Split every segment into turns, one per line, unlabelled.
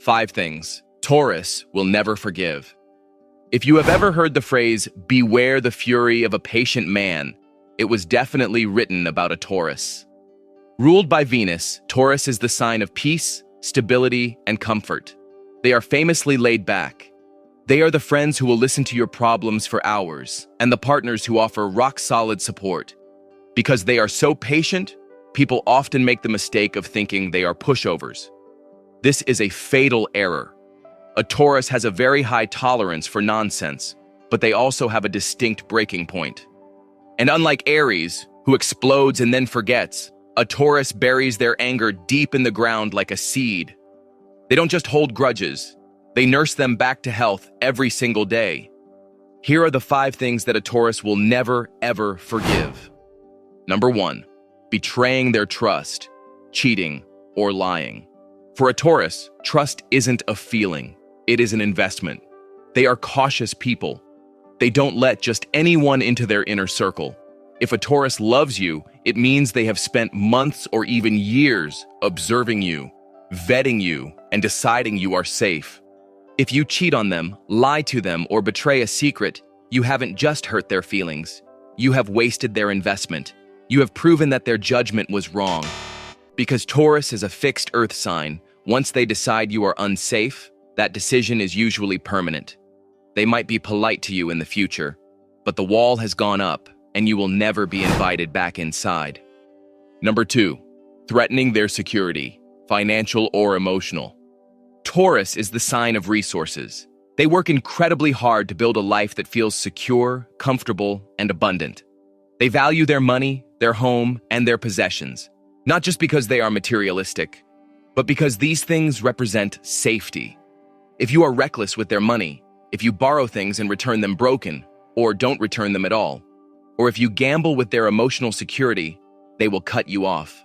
5 things Taurus will never forgive. If you have ever heard the phrase, "beware the fury of a patient man," it was definitely written about a Taurus. Ruled by Venus, Taurus is the sign of peace, stability, and comfort. They are famously laid back. They are the friends who will listen to your problems for hours, and the partners who offer rock-solid support. Because they are so patient, people often make the mistake of thinking they are pushovers. This is a fatal error. A Taurus has a very high tolerance for nonsense, but they also have a distinct breaking point. And unlike Aries, who explodes and then forgets, a Taurus buries their anger deep in the ground like a seed. They don't just hold grudges, they nurse them back to health every single day. Here are the 5 things that a Taurus will never, ever forgive. Number 1, betraying their trust, cheating, or lying. For a Taurus, trust isn't a feeling, it is an investment. They are cautious people. They don't let just anyone into their inner circle. If a Taurus loves you, it means they have spent months or even years observing you, vetting you, and deciding you are safe. If you cheat on them, lie to them, or betray a secret, you haven't just hurt their feelings. You have wasted their investment. You have proven that their judgment was wrong. Because Taurus is a fixed earth sign, once they decide you are unsafe, that decision is usually permanent. They might be polite to you in the future, but the wall has gone up, and you will never be invited back inside. Number 2, threatening their security, financial or emotional. Taurus is the sign of resources. They work incredibly hard to build a life that feels secure, comfortable, and abundant. They value their money, their home, and their possessions, not just because they are materialistic, but because these things represent safety. If you are reckless with their money, if you borrow things and return them broken, or don't return them at all, or if you gamble with their emotional security, they will cut you off.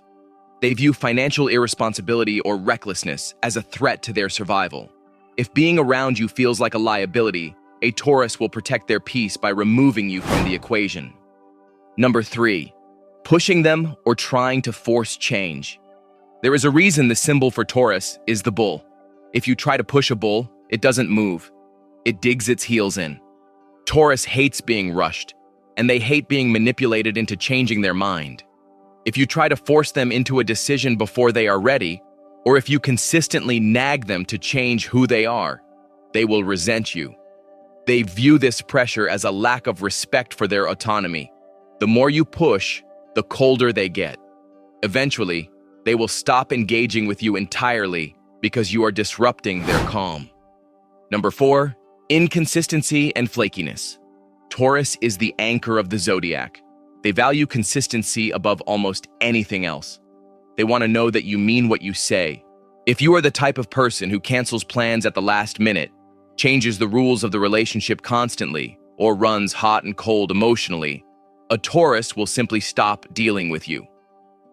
They view financial irresponsibility or recklessness as a threat to their survival. If being around you feels like a liability, a Taurus will protect their peace by removing you from the equation. Number 3, pushing them or trying to force change. There is a reason the symbol for Taurus is the bull. If you try to push a bull, it doesn't move. It digs its heels in. Taurus hates being rushed, and they hate being manipulated into changing their mind. If you try to force them into a decision before they are ready, or if you consistently nag them to change who they are, they will resent you. They view this pressure as a lack of respect for their autonomy. The more you push, the colder they get. Eventually, they will stop engaging with you entirely because you are disrupting their calm. Number 4, inconsistency and flakiness. Taurus is the anchor of the Zodiac. They value consistency above almost anything else. They want to know that you mean what you say. If you are the type of person who cancels plans at the last minute, changes the rules of the relationship constantly, or runs hot and cold emotionally, a Taurus will simply stop dealing with you.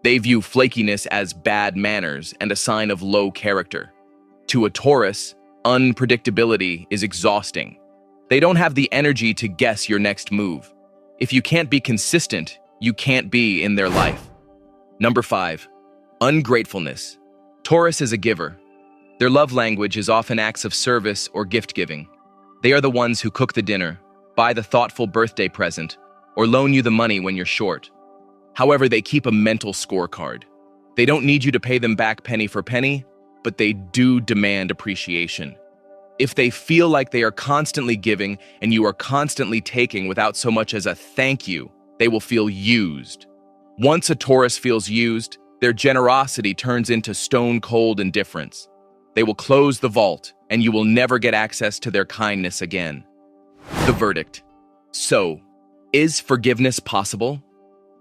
They view flakiness as bad manners and a sign of low character. To a Taurus, unpredictability is exhausting. They don't have the energy to guess your next move. If you can't be consistent, you can't be in their life. Number 5, ungratefulness. Taurus is a giver. Their love language is often acts of service or gift giving. They are the ones who cook the dinner, buy the thoughtful birthday present, or loan you the money when you're short. However, they keep a mental scorecard. They don't need you to pay them back penny for penny, but they do demand appreciation. If they feel like they are constantly giving and you are constantly taking without so much as a thank you, they will feel used. Once a Taurus feels used, their generosity turns into stone-cold indifference. They will close the vault, and you will never get access to their kindness again. The verdict. So, is forgiveness possible?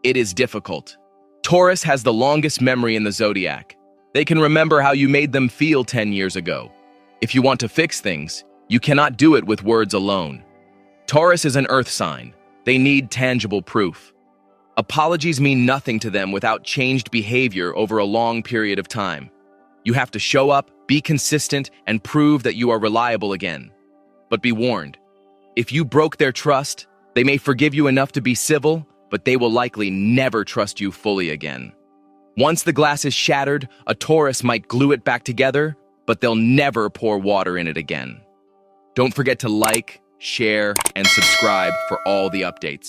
It is difficult. Taurus has the longest memory in the Zodiac. They can remember how you made them feel 10 years ago. If you want to fix things, you cannot do it with words alone. Taurus is an earth sign. They need tangible proof. Apologies mean nothing to them without changed behavior over a long period of time. You have to show up, be consistent, and prove that you are reliable again. But be warned, if you broke their trust, they may forgive you enough to be civil, but they will likely never trust you fully again. Once the glass is shattered, a Taurus might glue it back together, but they'll never pour water in it again. Don't forget to like, share, and subscribe for all the updates.